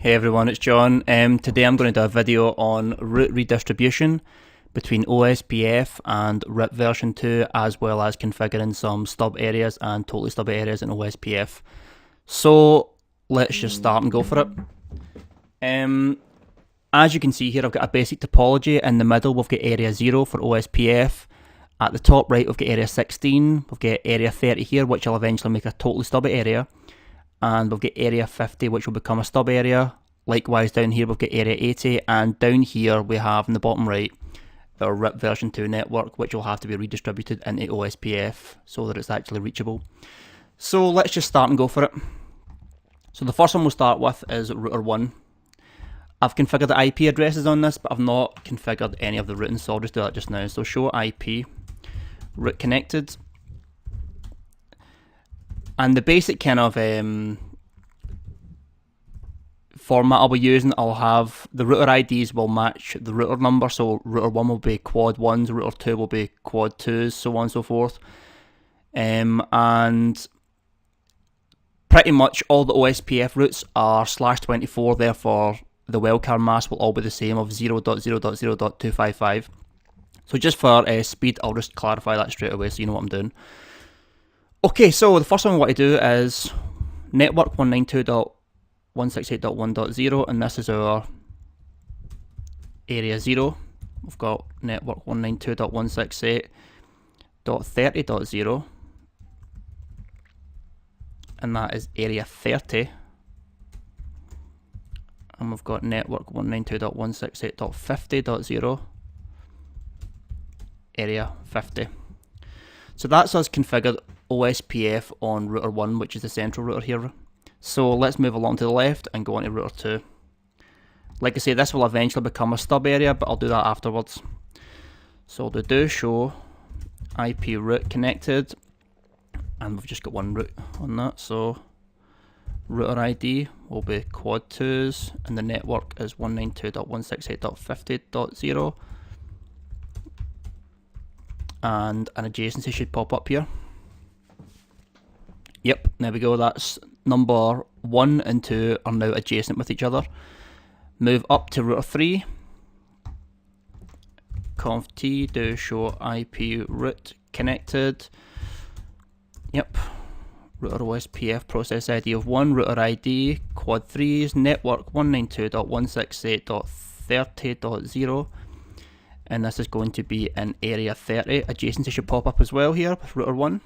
Hey everyone, it's John. Today I'm going to do a video on route redistribution between OSPF and RIPv2, as well as configuring some stub areas and totally stub areas in OSPF. So let's just start and go for it. As you can see here, I've got a basic topology. In the middle we've got area 0 for OSPF. At the top right we've got area 16, we've got area 30 here, which will eventually make a totally stub area. And we've got area 50, which will become a stub area. Likewise down here we've got area 80, and down here we have in the bottom right our RIPv2 network, which will have to be redistributed into OSPF so that it's actually reachable. So let's just start and go for it. So the first one we'll start with is router 1. I've configured the IP addresses on this, but I've not configured any of the routing, so I'll just do that just now. So show IP, route connected. And the basic kind of format I'll be using, I'll have the router IDs will match the router number, so router 1 will be quad 1s, router 2 will be quad 2s, so on and so forth. And pretty much all the OSPF routes are /24, therefore the wildcard mask will all be the same of 0.0.0.255. So just for speed, I'll just clarify that straight away so you know what I'm doing. Okay, so the first one we want to do is network 192.168.1.0, and this is our area 0. We've got network 192.168.30.0, and that is area 30. And we've got network 192.168.50.0, area 50. So that's us configured OSPF on router 1, which is the central router here. So let's move along to the left and go on to router 2. Like I say, this will eventually become a stub area, but I'll do that afterwards. So we'll do show IP route connected, and we've just got one route on that. So router ID will be quad 2s, and the network is 192.168.50.0. And an adjacency should pop up here. Yep, there we go, that's number 1 and 2 are now adjacent with each other. Move up to router 3. Conf T, do show IP route connected. Yep, router OSPF process ID of 1, router ID, quad 3s, network 192.168.30.0. And this is going to be in area 30. Adjacency should pop up as well here with router 1.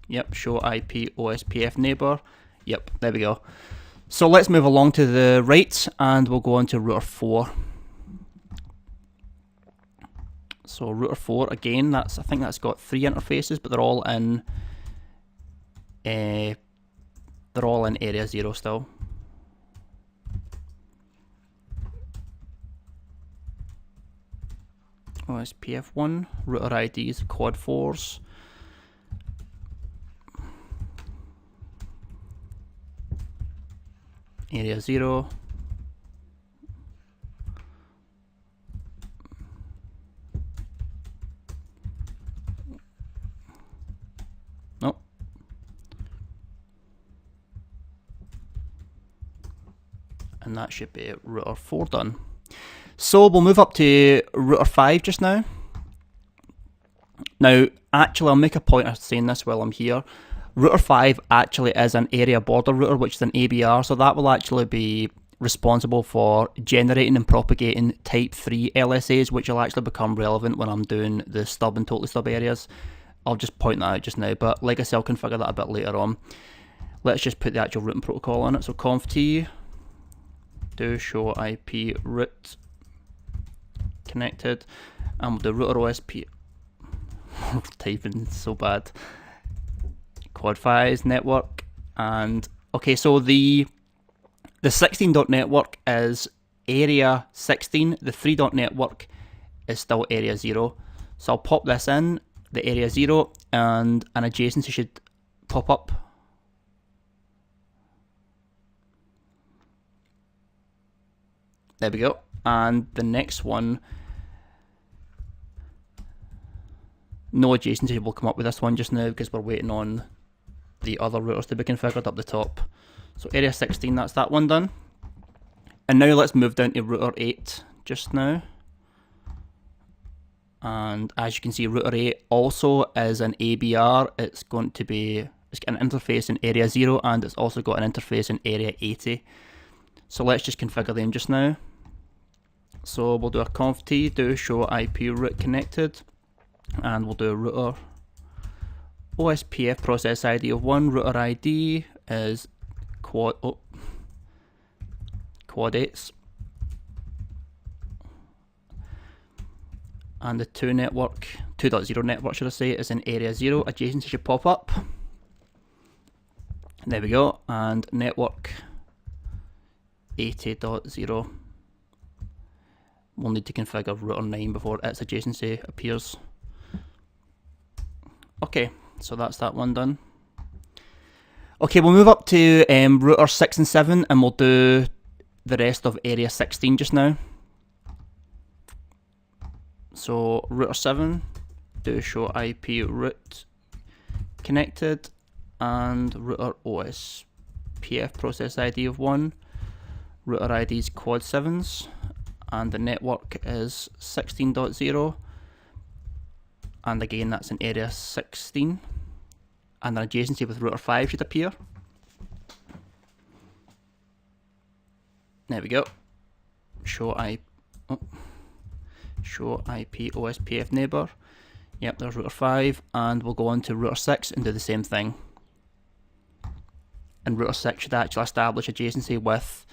Yep, show IP OSPF neighbour. Yep, there we go. So let's move along to the right and we'll go on to router 4. So router 4 again, I think that's got 3 interfaces, but they're all in area 0 still. OSPF 1, router IDs, quad 4s. Area 0. Nope. And that should be router 4 done. So we'll move up to router 5 just now. Now, actually, I'll make a point of saying this while I'm here. Router 5 actually is an area border router, which is an ABR, so that will actually be responsible for generating and propagating type 3 LSAs, which will actually become relevant when I'm doing the stub and totally stub areas. I'll just point that out just now, but like I said, I'll configure that a bit later on. Let's just put the actual routing protocol on it. So conf T, do show IP route connected, and we'll do router OSP. Typing so bad. Quad 5s network, and okay, so the 16 dot network is area 16, the 3 dot network is still area 0. So I'll pop this in, the area 0, and an adjacency should pop up. There we go. And the next one, no adjacency will come up with this one just now because we're waiting on the other routers to be configured up the top. So area 16, that's that one done. And now let's move down to router 8 just now. And as you can see, router 8 also is an ABR. It's got an interface in area 0, and it's also got an interface in area 80. So let's just configure them just now. So we'll do a conf t do show IP route connected, and we'll do a router OSPF process ID of 1. Router ID is quad 8s. And the 2.0 network should I say, is in area 0. Adjacency should pop up. There we go. And network 80.0. We'll need to configure router 9 before its adjacency appears. Okay, so that's that one done. Okay, we'll move up to router 6 and 7, and we'll do the rest of area 16 just now. So router 7, do show IP route connected, and router OSPF process ID of 1. Router ID is quad 7s, and the network is 16.0. And again, that's in area 16. And an adjacency with router 5 should appear. There we go. Show IP OSPF neighbor. Yep, there's router 5, and we'll go on to router 6 and do the same thing. And router 6 should actually establish adjacency with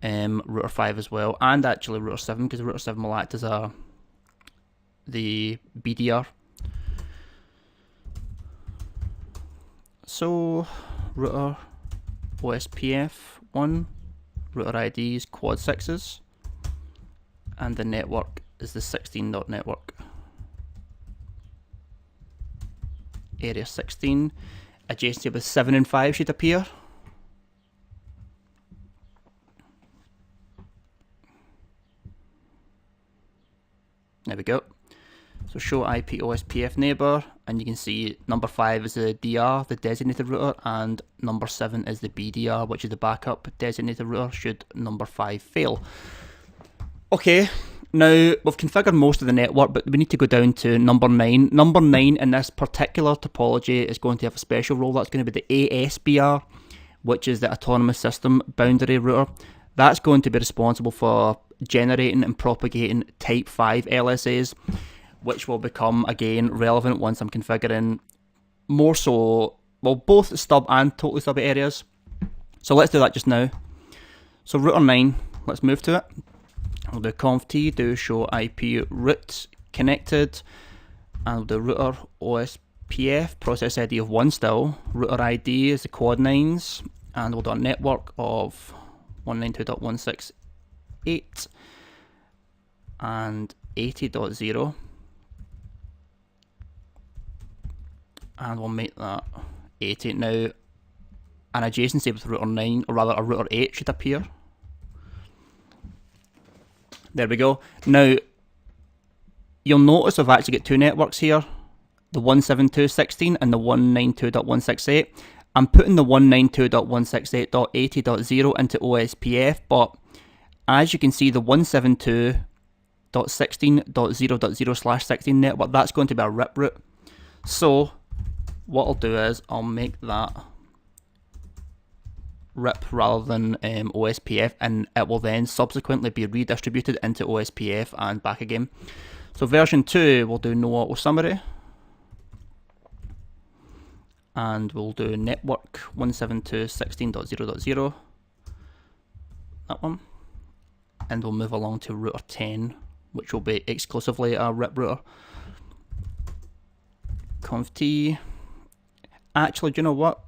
router 5 as well, and actually router 7, because router 7 will act as the BDR. So router OSPF 1, router ID is quad 6s, and the network is the 16.network. Area 16, adjacency with 7 and 5 should appear. There we go. So show IP OSPF neighbor, and you can see number 5 is the DR, the designated router, and number 7 is the BDR, which is the backup designated router should number 5 fail. Okay, now we've configured most of the network, but we need to go down to number 9. Number 9 in this particular topology is going to have a special role. That's going to be the ASBR, which is the Autonomous System Boundary Router. That's going to be responsible for generating and propagating Type 5 LSAs, which will become, again, relevant once I'm configuring more so, well, both stub and totally stubby areas. So let's do that just now. So router 9, let's move to it. We'll do conf t do show IP route connected, and we'll do router OSPF process ID of 1 still. Router ID is the quad 9s, and we'll do a network of 192.168 and 80.0. And we'll make that 80. Now, an adjacency with router 9, or rather a router 8 should appear. There we go. Now, you'll notice I've actually got two networks here, the 172.16 and the 192.168. I'm putting the 192.168.80.0 into OSPF, but as you can see, the 172.16.0.0/16 network, that's going to be a RIP route. So what I'll do is I'll make that RIP rather than OSPF, and it will then subsequently be redistributed into OSPF and back again. So version 2 will do no auto summary, and we'll do network 172.16.0.0, that one, and we'll move along to router 10, which will be exclusively a RIP router. Conf t. Actually, do you know what?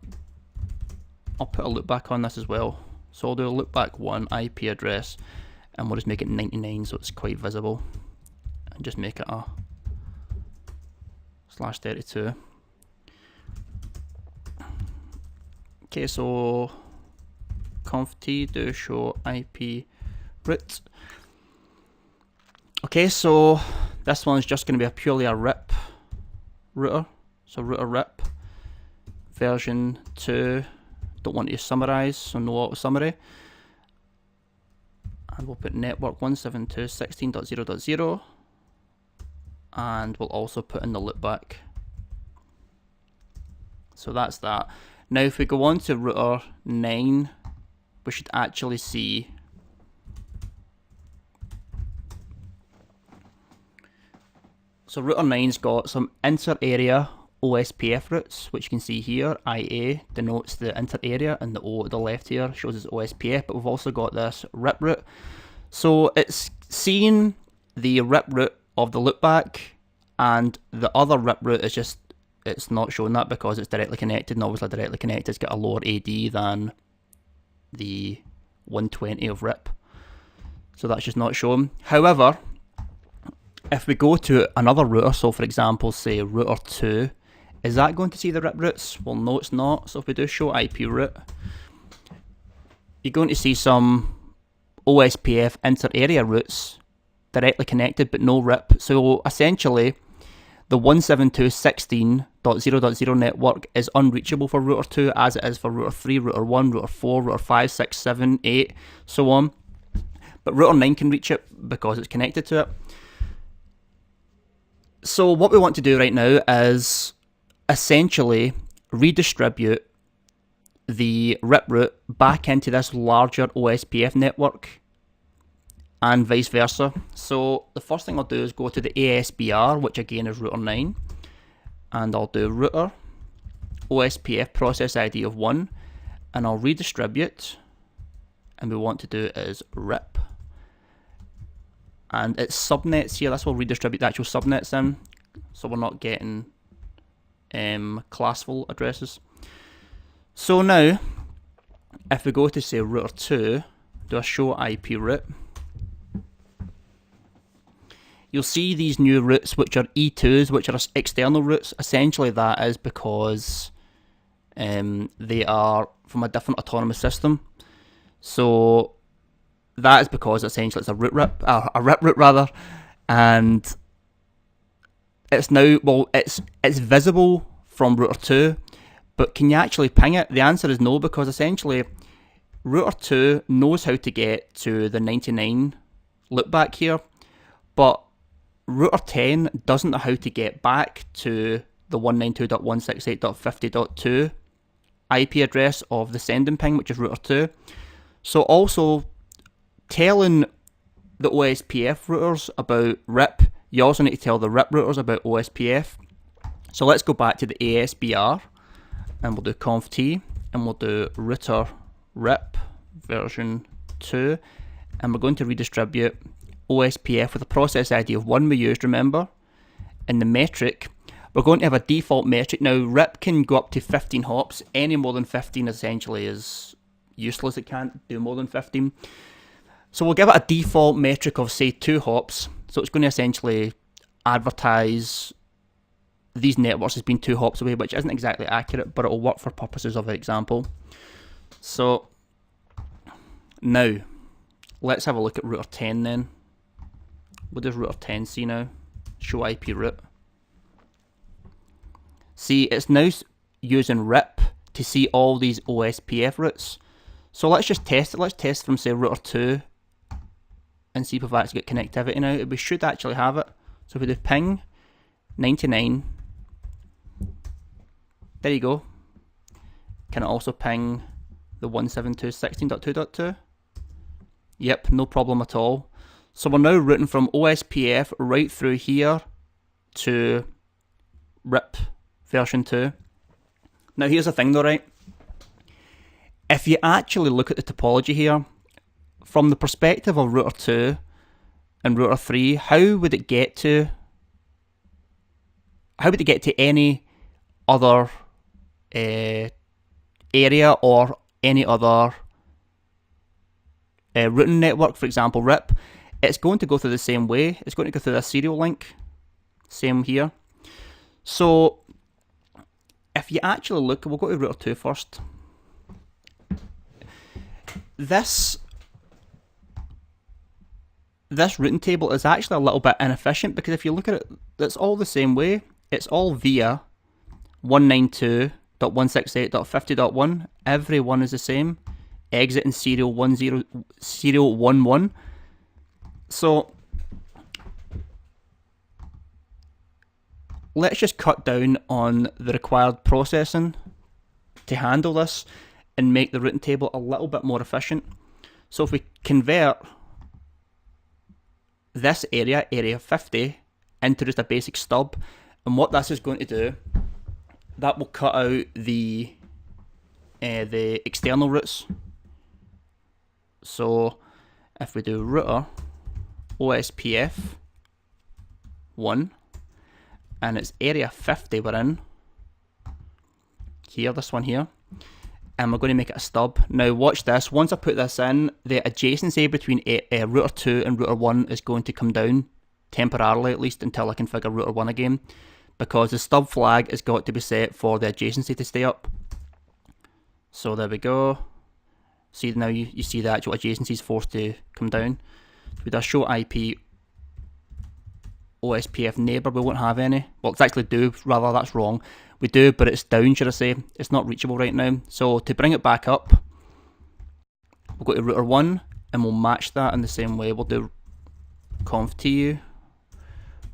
I'll put a loopback on this as well. So I'll do a loopback 1 IP address, and we'll just make it 99 so it's quite visible, and just make it a /32. Okay, so conf t do show IP route. Okay, so this one is just going to be purely a RIP router. So router RIP version 2. Don't want to summarize, so no auto summary. and we'll put network 172.16.0.0, and we'll also put in the loopback. So that's that. Now if we go on to router 9, we should actually see so router 9's got some inter-area OSPF routes, which you can see here. IA denotes the inter-area, and the O at the left here shows us OSPF, but we've also got this RIP route. So it's seeing the RIP route of the loopback, and the other RIP route is just, it's not showing that because it's directly connected, and obviously directly connected has got a lower AD than the 120 of RIP. So that's just not shown. However, if we go to another router, so for example, say router 2, is that going to see the RIP routes? Well, no, it's not. So if we do show IP route, you're going to see some OSPF inter-area routes directly connected, but no RIP. So essentially, the 172.16.0.0 network is unreachable for router 2 as it is for router 3, router 1, router 4, router 5, 6, 7, 8, so on. But router 9 can reach it because it's connected to it. So what we want to do right now is essentially redistribute the RIP route back into this larger OSPF network and vice versa. So the first thing I'll do is go to the ASBR, which again is router 9, and I'll do router OSPF process ID of 1, and I'll redistribute, and we want to do is RIP, and it's subnets here. That's what we'll redistribute the actual subnets in, so we're not getting classful addresses. So now if we go to say router 2, do a show IP route, you'll see these new routes which are E2s, which are external routes. Essentially that is because they are from a different autonomous system. So that is because essentially it's a RIP route rather, and it's now, well, it's visible from router 2, but can you actually ping it? The answer is no, because essentially router 2 knows how to get to the 99 loopback here, but router 10 doesn't know how to get back to the 192.168.50.2 IP address of the sending ping, which is router 2. So also telling the OSPF routers about RIP, you also need to tell the RIP routers about OSPF. So let's go back to the ASBR, and we'll do conft and we'll do router RIP version 2, and we're going to redistribute OSPF with a process ID of 1 we used, remember. In the metric, we're going to have a default metric. Now RIP can go up to 15 hops. Any more than 15 essentially is useless, it can't do more than 15. So we'll give it a default metric of say 2 hops. So it's going to essentially advertise these networks as being 2 hops away, which isn't exactly accurate, but it'll work for purposes of the example. So now let's have a look at router 10 then. What does router 10 see now? Show IP route. See, it's now using RIP to see all these OSPF routes. So let's just test it. Let's test from say router 2 and see if we've actually got connectivity now. We should actually have it. So if we do ping 99, there you go. Can it also ping the 172.16.2.2? Yep, no problem at all. So we're now routing from OSPF right through here to RIP version 2. Now here's the thing though, right? If you actually look at the topology here, from the perspective of router 2 and router 3, how would it get to any other area or any other routing network, for example RIP? It's going to go through the same way. It's going to go through this serial link. Same here. So if you actually look, we'll go to router 2 first. This routing table is actually a little bit inefficient, because if you look at it, it's all the same way. It's all via 192.168.50.1. Every one is the same. exiting serial 11. So let's just cut down on the required processing to handle this and make the routing table a little bit more efficient. So if we convert this area, area 50, into just a basic stub, and what this is going to do, that will cut out the external routes. So if we do router OSPF 1, and it's area 50 we're in, here, this one here, and we're going to make it a stub. Now watch this, once I put this in, the adjacency between router 2 and router 1 is going to come down, temporarily at least, until I configure router 1 again, because the stub flag has got to be set for the adjacency to stay up. So there we go. See, now you see the actual adjacency is forced to come down. With our show IP OSPF neighbour, we won't have any. Well, it's actually do, rather, that's wrong. We do, but it's down, should I say. It's not reachable right now. So to bring it back up, we'll go to router 1 and we'll match that in the same way. We'll do conf.tu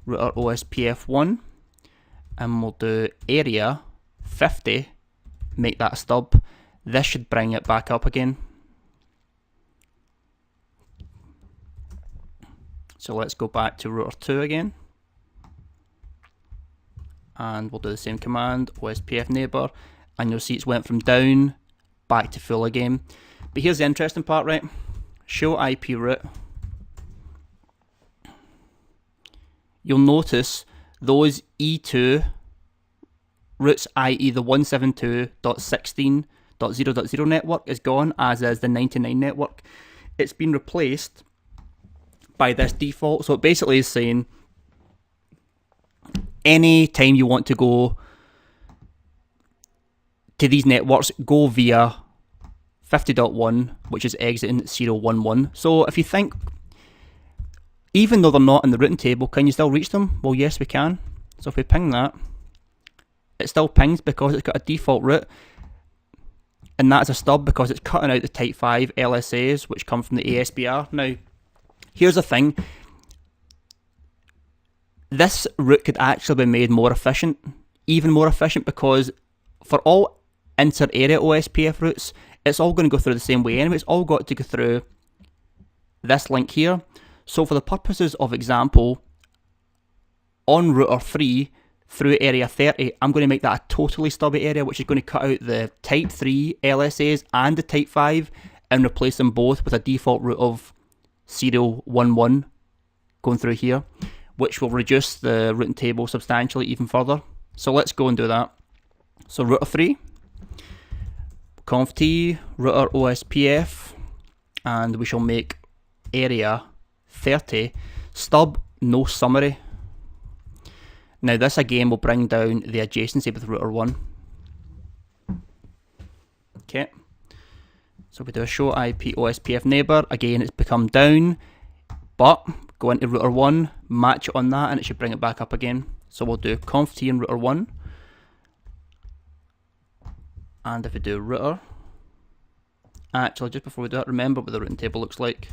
router OSPF 1 and we'll do area 50, make that a stub. This should bring it back up again. So let's go back to router 2 again. And we'll do the same command, OSPF neighbour, and you'll see it's went from down back to full again. But here's the interesting part, right? Show IP route. You'll notice those E2 routes, i.e. the 172.16.0.0 network is gone, as is the 99 network. It's been replaced by this default. So it basically is saying any time you want to go to these networks, go via 50.1, which is exiting 0.11. So if you think, even though they're not in the routing table, can you still reach them? Well, yes, we can. So if we ping that, it still pings because it's got a default route, and that's a stub because it's cutting out the type 5 LSAs, which come from the ASBR. Now, here's the thing. This route could actually be made more efficient, even more efficient, because for all inter-area OSPF routes, it's all going to go through the same way anyway. It's all got to go through this link here. So for the purposes of example, on router 3 through area 30, I'm going to make that a totally stubby area, which is going to cut out the type 3 LSAs and the type 5 and replace them both with a default route of 0.11 going through here, which will reduce the routing table substantially even further. So let's go and do that. So router 3, conf.tu router OSPF, and we shall make area 30 stub no summary. Now this again will bring down the adjacency with router 1. Okay, so we do a show IP OSPF neighbour, again it's become down, but go into router 1, match it on that, and it should bring it back up again. So we'll do conf.tu in router 1, and if we do router, actually just before we do that, remember what the routing table looks like.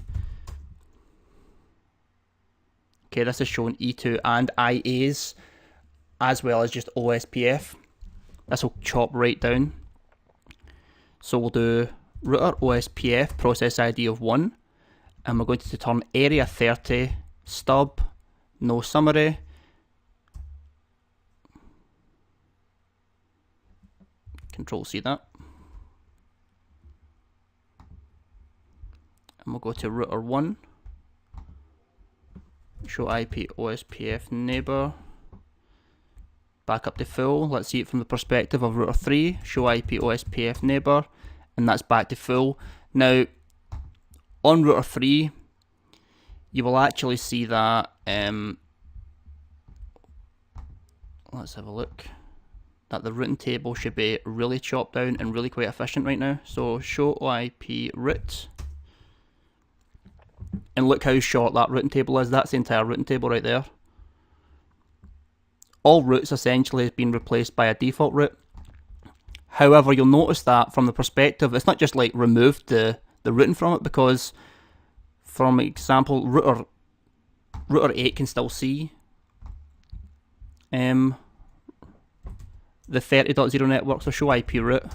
Okay, this is showing E2 and IAs, as well as just OSPF. This will chop right down. So we'll do router OSPF process ID of 1, and we're going to turn area 30 stub no summary. Control C that. And we'll go to router 1, show IP OSPF neighbour, back up to full. Let's see it from the perspective of router 3, show IP OSPF neighbour, and that's back to full. Now on router 3 you will actually see that let's have a look, that the routing table should be really chopped down and really quite efficient right now. So show IP route, and look how short that routing table is. That's the entire routing table right there. All routes essentially have been replaced by a default route. However, you'll notice that from the perspective, it's not just like removed the routing from it, because, for example, router 8 can still see the 30.0 network, so show IP route.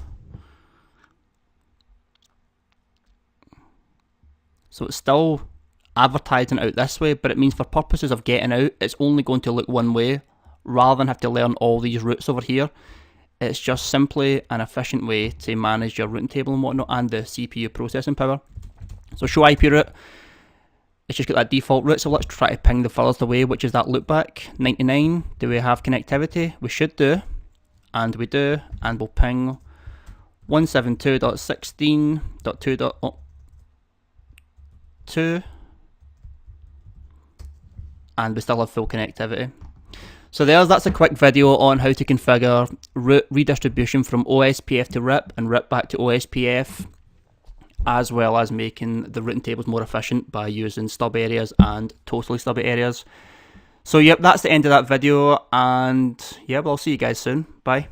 So it's still advertising out this way, but it means for purposes of getting out, it's only going to look one way, rather than have to learn all these routes over here. It's just simply an efficient way to manage your routing table and whatnot, and the CPU processing power. So show IP route, it's just got that default route, so let's try to ping the furthest away, which is that loopback, 99. Do we have connectivity? We should do, and we do, and we'll ping 172.16.2.2, and we still have full connectivity. So that's a quick video on how to configure route redistribution from OSPF to RIP and RIP back to OSPF, as well as making the routing tables more efficient by using stub areas and totally stubby areas. So yep, that's the end of that video, and yeah, well, I'll see you guys soon. Bye.